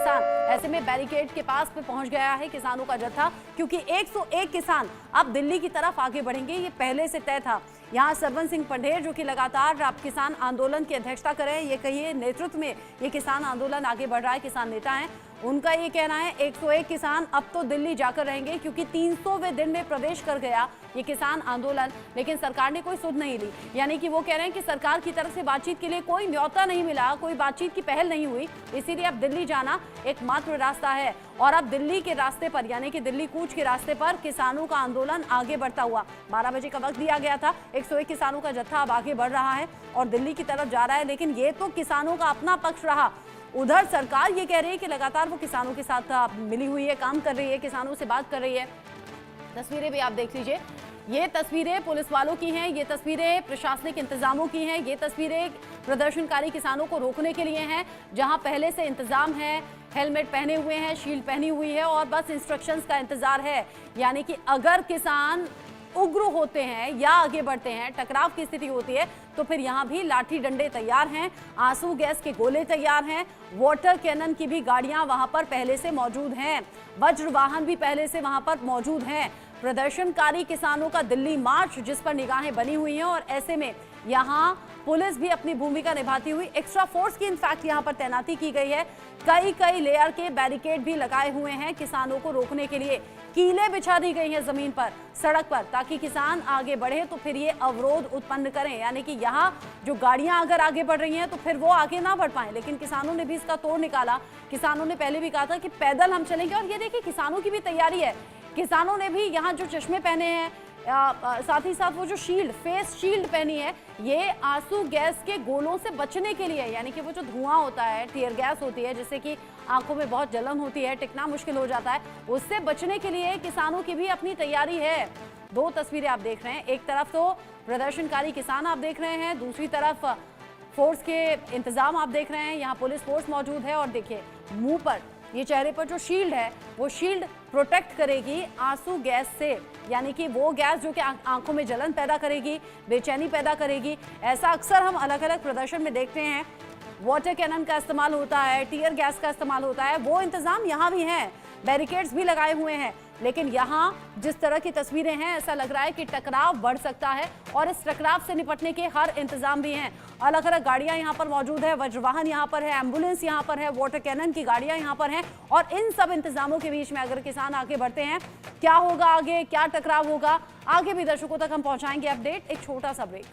किसान। ऐसे में बैरिकेड के पास पे पहुंच गया है किसानों का जत्था, क्योंकि 101 किसान अब दिल्ली की तरफ आगे बढ़ेंगे, ये पहले से तय था। यहाँ सरवन सिंह पंढेर जो कि लगातार अब किसान आंदोलन की अध्यक्षता कर रहे हैं, ये कहिए नेतृत्व में ये किसान आंदोलन आगे बढ़ रहा है, किसान नेता हैं, उनका ये कहना है 101 किसान अब तो दिल्ली जाकर रहेंगे, क्योंकि 300वें दिन में प्रवेश कर गया ये किसान आंदोलन, लेकिन सरकार ने कोई सुध नहीं ली। यानी कि वो कह रहे हैं कि सरकार की तरफ से बातचीत के लिए कोई न्योता नहीं मिला, कोई बातचीत की पहल नहीं हुई, इसीलिए अब दिल्ली जाना एकमात्र रास्ता है। और अब दिल्ली के रास्ते पर, यानी कि दिल्ली कूच के रास्ते पर किसानों का आंदोलन आगे बढ़ता हुआ, 12 बजे का वक्त दिया गया था, 101 किसानों का जत्था अब आगे बढ़ रहा है और दिल्ली की तरफ जा रहा है। लेकिन ये तो किसानों का अपना पक्ष रहा, उधर सरकार ये कह रही है कि लगातार वो किसानों के साथ मिली हुई है, काम कर रही है, किसानों से बात कर रही है। तस्वीरें भी आप देख लीजिए, ये तस्वीरें पुलिस वालों की हैं, ये तस्वीरें प्रशासनिक इंतजामों की हैं, ये तस्वीरें प्रदर्शनकारी किसानों को रोकने के लिए हैं, जहां पहले से इंतजाम है, हेलमेट पहने हुए हैं, शील्ड पहनी हुई है और बस इंस्ट्रक्शंस का इंतजार है। यानी कि अगर किसान उग्र होते हैं या आगे बढ़ते हैं, टकराव की स्थिति होती है, तो फिर यहाँ भी लाठी डंडे तैयार हैं, आंसू गैस के गोले तैयार हैं, वाटर कैनन की भी गाड़ियां वहां पर पहले से मौजूद हैं, वज्र वाहन भी पहले से वहां पर मौजूद हैं। प्रदर्शनकारी किसानों का दिल्ली मार्च जिस पर निगाहें बनी हुई हैं, और ऐसे में यहाँ पुलिस भी अपनी भूमिका निभाती हुई, एक्स्ट्रा फोर्स की इनफैक्ट यहाँ पर तैनाती की गई है, कई लेयर के बैरिकेड भी लगाए हुए हैं किसानों को रोकने के लिए, कीलें बिछा दी गई हैं जमीन पर, सड़क पर, ताकि किसान आगे बढ़े तो फिर ये अवरोध उत्पन्न करें। यानी कि यहाँ जो गाड़ियां अगर आगे बढ़ रही हैं तो फिर वो आगे ना बढ़ पाए, लेकिन किसानों ने भी इसका तोड़ निकाला। किसानों ने पहले भी कहा था कि पैदल हम चलेंगे, और ये देखिए किसानों की भी तैयारी है, किसानों ने भी यहाँ जो चश्मे पहने हैं, साथ ही साथ वो जो शील्ड, फेस शील्ड पहनी है, ये आंसू गैस के गोलों से बचने के लिए, यानी कि वो जो धुआं होता है, टीयर गैस होती है, जिससे कि आंखों में बहुत जलन होती है, टिकना मुश्किल हो जाता है, उससे बचने के लिए किसानों की भी अपनी तैयारी है। दो तस्वीरें आप देख रहे हैं, एक तरफ तो प्रदर्शनकारी किसान आप देख रहे हैं, दूसरी तरफ फोर्स के इंतजाम आप देख रहे हैं, यहाँ पुलिस फोर्स मौजूद है। और देखिए मुंह पर, ये चेहरे पर जो शील्ड है, वो शील्ड प्रोटेक्ट करेगी आंसू गैस से, यानी कि वो गैस जो कि आंखों में जलन पैदा करेगी, बेचैनी पैदा करेगी। ऐसा अक्सर हम अलग अलग प्रदर्शन में देखते हैं, वाटर कैनन का इस्तेमाल होता है, टीयर गैस का इस्तेमाल होता है, वो इंतजाम यहाँ भी हैं, बैरिकेड्स भी लगाए हुए हैं। लेकिन यहाँ जिस तरह की तस्वीरें हैं, ऐसा लग रहा है कि टकराव बढ़ सकता है, और इस टकराव से निपटने के हर इंतजाम भी हैं। अलग अलग गाड़ियां यहाँ पर मौजूद है, वज्रवाहन यहाँ पर है, एम्बुलेंस यहाँ पर है, वाटर कैनन की गाड़ियां यहाँ पर हैं, और इन सब इंतजामों के बीच में अगर किसान आगे बढ़ते हैं, क्या होगा आगे, क्या टकराव होगा, आगे भी दर्शकों तक हम पहुंचाएंगे अपडेट। एक छोटा सा ब्रेक।